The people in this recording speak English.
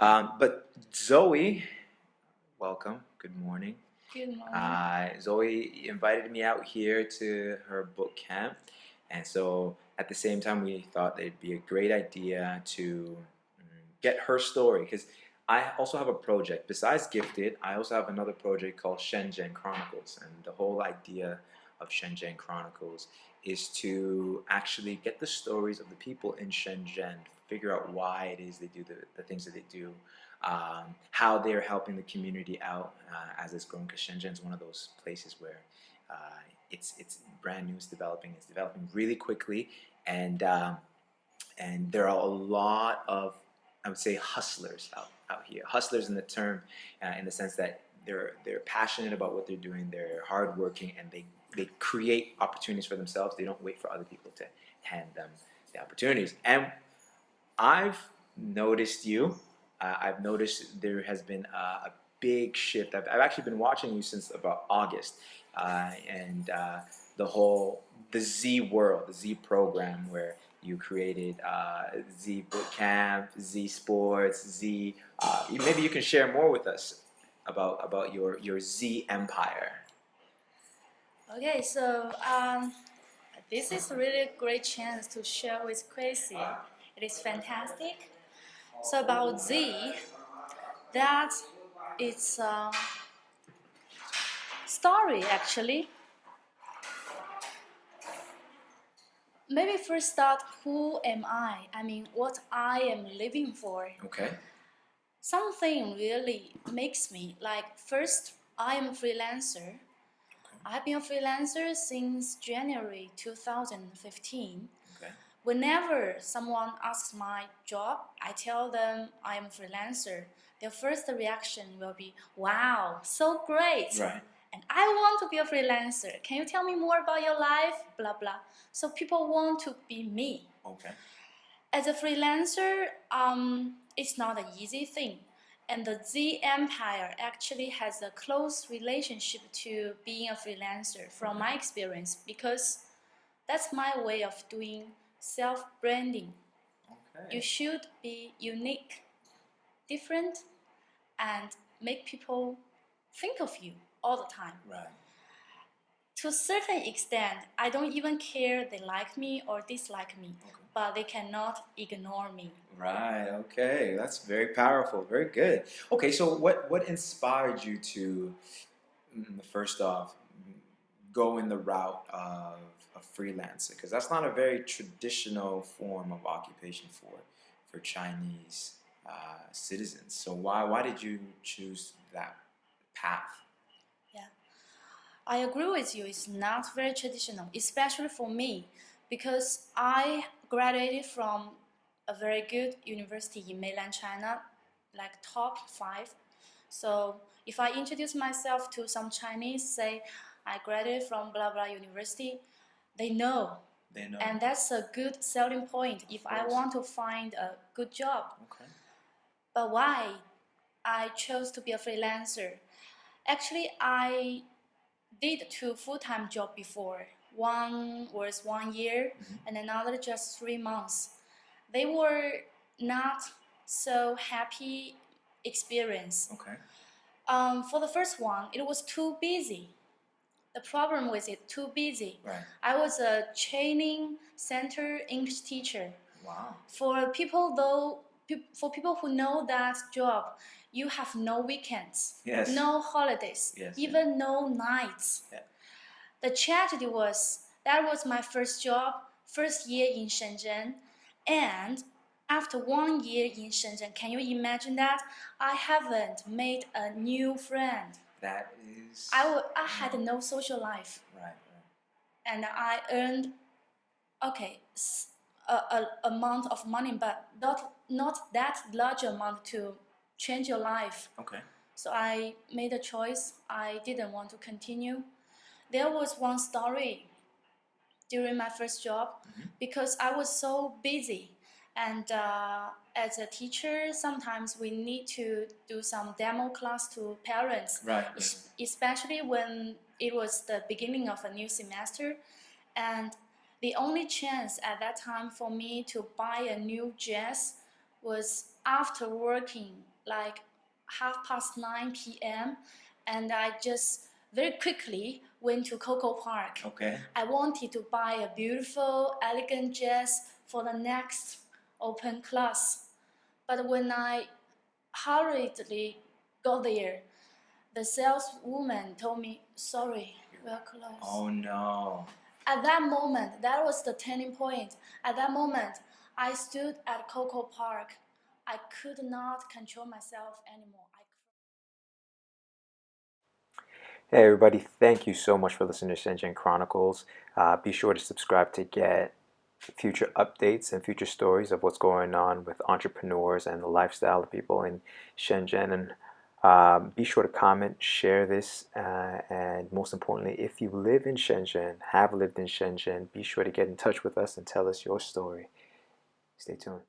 But Zoe, welcome. Good morning. Good morning. Zoe invited me out here to her book camp, and so at the same time, we thought it'd be a great idea to get her story because I also have a project. Besides Gifted, I also have another project called Shenzhen Chronicles, and the whole idea of Shenzhen Chronicles is to actually get the stories of the people in Shenzhen, figure out why it is they do the things that they do, how they're helping the community out as it's growing. Because Shenzhen is one of those places where uh, it's brand new, it's developing really quickly, and and there are a lot of, I would say, hustlers out here. Hustlers in the term, in the sense that they're passionate about what they're doing. They're hardworking, and they create opportunities for themselves. They don't wait for other people to hand them the opportunities. And I've noticed you. I've noticed there has been a big shift. I've actually been watching you since about August, and the Z world, the Z program, where you created Z Boot Camp, Z Sports, Z. Maybe you can share more with us about your Z empire. Okay, this is a really great chance to share with Chrissy. It is fantastic. So about Z, that it's a story actually. Maybe first start, who am I? I mean, what I am living for. Okay. Something really makes me like, first, I am a freelancer. I've been a freelancer since January 2015. Okay. Whenever someone asks my job, I tell them I am a freelancer. Their first reaction will be, wow, so great. Right. And I want to be a freelancer. Can you tell me more about your life? Blah, blah. So people want to be me. Okay. As a freelancer, it's not an easy thing. And the Z Empire actually has a close relationship to being a freelancer from my experience, because that's my way of doing self-branding. Okay. You should be unique, different, and make people think of you all the time. Right. To a certain extent, I don't even care they like me or dislike me, but they cannot ignore me. Right. Okay. That's very powerful. Very good. Okay. So what inspired you to first off go in the route of a freelancer? Because that's not a very traditional form of occupation for Chinese citizens. So why did you choose that path? Yeah, I agree with you. It's not very traditional, especially for me, because I graduated from a very good university in mainland China, like top 5. So if I introduce myself to some Chinese, say I graduated from blah blah university, they know. They know. And that's a good selling point if I want to find a good job. Okay. But why I chose to be a freelancer? Actually, I did 2 full-time jobs before. One was 1 year, and another just 3 months. They were not so happy experience. Okay. For the first one, it was too busy. The problem with it, too busy. Right. I was a training center English teacher. Wow. For people who know that job, you have no weekends, Yes. no holidays, Yes. even no nights. Yeah. The tragedy was that was my first job, first year in Shenzhen, and after 1 year in Shenzhen, can you imagine that? I haven't made a new friend. That is. I had no social life. Right. And I earned, okay, a amount of money, but not that large amount to change your life. Okay. So I made a choice. I didn't want to continue. There was one story during my first job, because I was so busy. And as a teacher, sometimes we need to do some demo class to parents, Right. Especially when it was the beginning of a new semester. And the only chance at that time for me to buy a new dress was after working like 9:30 p.m. and I just very quickly went to Coco Park. Okay. I wanted to buy a beautiful, elegant dress for the next open class. But when I hurriedly got there, the saleswoman told me, "Sorry, we're closed." Oh no. At that moment, that was the turning point. At that moment, I stood at Coco Park. I could not control myself anymore. Hey everybody, thank you so much for listening to Shenzhen Chronicles. Be sure to subscribe to get future updates and future stories of what's going on with entrepreneurs and the lifestyle of people in Shenzhen. And be sure to comment, share this, and most importantly, if you live in Shenzhen, have lived in Shenzhen, be sure to get in touch with us and tell us your story. Stay tuned.